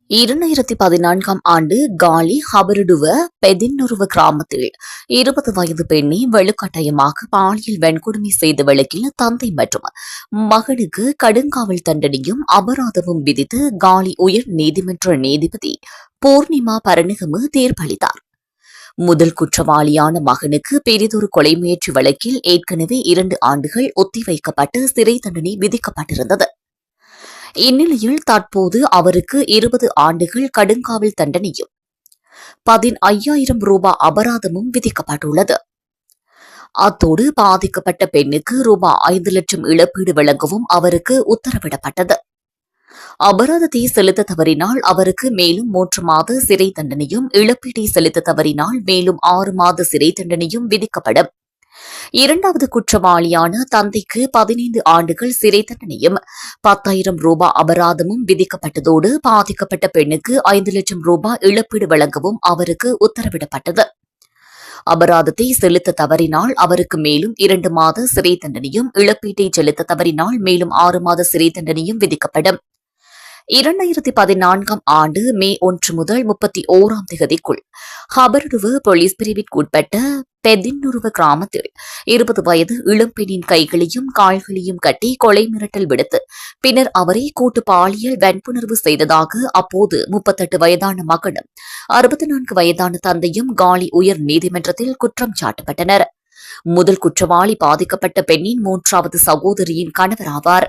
2014ஆம் ஆண்டு காலி ஹபருடுவ பெதின்னுருவ கிராமத்தில் 20 வயது பெண்ணை வலுக்கட்டாயமாக பாலியல் வன்கொடுமை செய்த வழக்கில் தந்தை மற்றும் மகனுக்கு கடுங்காவல் தண்டனையும் அபராதமும் விதித்து காலி உயர் நீதிமன்ற நீதிபதி பூர்ணிமா பரணகமு தீர்ப்பளித்தார். முதல் குற்றவாளியான மகனுக்கு பெரிதொரு கொலை முயற்சி வழக்கில் ஏற்கனவே 2 ஆண்டுகள் ஒத்திவைக்கப்பட்டு சிறை தண்டனை விதிக்கப்பட்டிருந்தது. இந்நிலையில் தற்போது அவருக்கு 20 ஆண்டுகள் கடுங்காவல் தண்டனையும் 15,000 ரூபாய் அபராதமும் விதிக்கப்பட்டுள்ளது. அத்தோடு பாதிக்கப்பட்ட பெண்ணுக்கு ரூபாய் 5 லட்சம் இழப்பீடு வழங்கவும் அவருக்கு உத்தரவிடப்பட்டது. அபராதத்தை செலுத்த தவறினால் அவருக்கு மேலும் 3 மாத சிறை தண்டனையும், இழப்பீட்டை செலுத்த தவறினால் மேலும் 6 மாத சிறை தண்டனையும் விதிக்கப்படும். இரண்டாவது குற்றவாளியான தந்தைக்கு 15 ஆண்டுகள் சிறை தண்டனையும் 10,000 ரூபாய் அபராதமும் விதிக்கப்பட்டதோடு பாதிக்கப்பட்ட பெண்ணுக்கு 5 லட்சம் ரூபாய் இழப்பீடு வழங்கவும் அவருக்கு உத்தரவிடப்பட்டது. அபராதத்தை செலுத்த தவறினால் அவருக்கு மேலும் 2 மாத சிறை தண்டனையும், இழப்பீட்டை செலுத்த தவறினால் மேலும் 6 மாத சிறை தண்டனையும் விதிக்கப்படும். 2014ஆம் ஆண்டு மே 1 முதல் 31ஆம் தேதிக்குள் ஹபருடுவ போலீஸ் பிரிவிற்குட்பட்ட பெதின்னுருவ கிராமத்தில் 20 வயது இளம்பெண்ணின் கைகளையும் கால்களையும் கட்டி கொலை மிரட்டல் விடுத்து பின்னர் அவரை கூட்டு பாலியல் வன்புணர்வு செய்ததாக அப்போது 38 வயதான மகனும் 64 வயதான தந்தையும் காலி உயர் நீதிமன்றத்தில் குற்றம் சாட்டப்பட்டனர். முதல் குற்றவாளி பாதிக்கப்பட்ட பெண்ணின் 3வது சகோதரியின் கணவராவார்.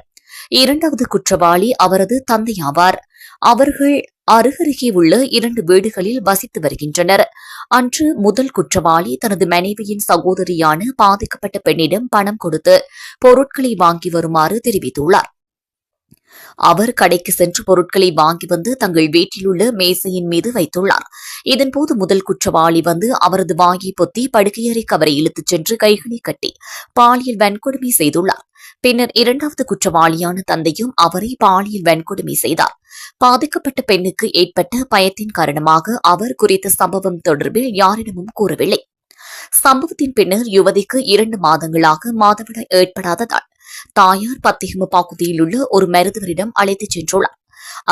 இரண்டாவது குற்றவாளி அவரது தந்தையாவார். அவர்கள் அருகருகே உள்ள 2 வீடுகளில் வசித்து வருகின்றனர். அன்று முதல் குற்றவாளி தனது மனைவியின் சகோதரியான பாதிக்கப்பட்ட பெண்ணிடம் பணம் கொடுத்து பொருட்களை வாங்கி வருமாறு தெரிவித்துள்ளார். அவர் கடைக்கு சென்று பொருட்களை வாங்கி வந்து தங்கள் வீட்டிலுள்ள மேசையின் மீது வைத்துள்ளார். இதன்போது முதல் குற்றவாளி வந்து அவரது வாயை பொத்தி படுக்கையறைக்கு அவரை இழுத்துச் சென்று கைகளை கட்டி பாலியல் வன்கொடுமை செய்துள்ளார். பின்னர் இரண்டாவது குற்றவாளியான தந்தையும் அவரை பாலியல் வன்கொடுமை செய்தார். பாதிக்கப்பட்ட பெண்ணுக்கு ஏற்பட்ட பயத்தின் காரணமாக அவர் குறித்த சம்பவம் தொடர்பில் யாரிடமும் கூறவில்லை. சம்பவத்தின் பின்னர் யுவதிக்கு 2 மாதங்களாக மாதவிடாய் ஏற்படாததால் தாயார் பத்திகம பகுதியில் உள்ள ஒரு மருத்துவரிடம் அழைத்துச் சென்றுள்ளார்.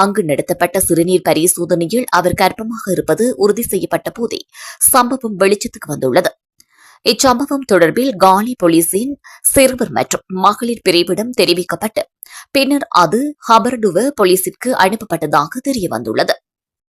அங்கு நடத்தப்பட்ட சிறுநீர் பரிசோதனையில் அவர் கர்ப்பமாக இருப்பது உறுதி செய்யப்பட்ட போதே சம்பவம் வெளிச்சத்துக்கு வந்துள்ளது. இச்சம்பவம் தொடர்பில் காலி போலீசின் சிறுவர் மற்றும் மகளிர் பிரிவிடம் தெரிவிக்கப்பட்டு பின்னர் அது ஹபர்டுவ போலீசிற்கு அனுப்பப்பட்டதாக தெரியவந்துள்ளது.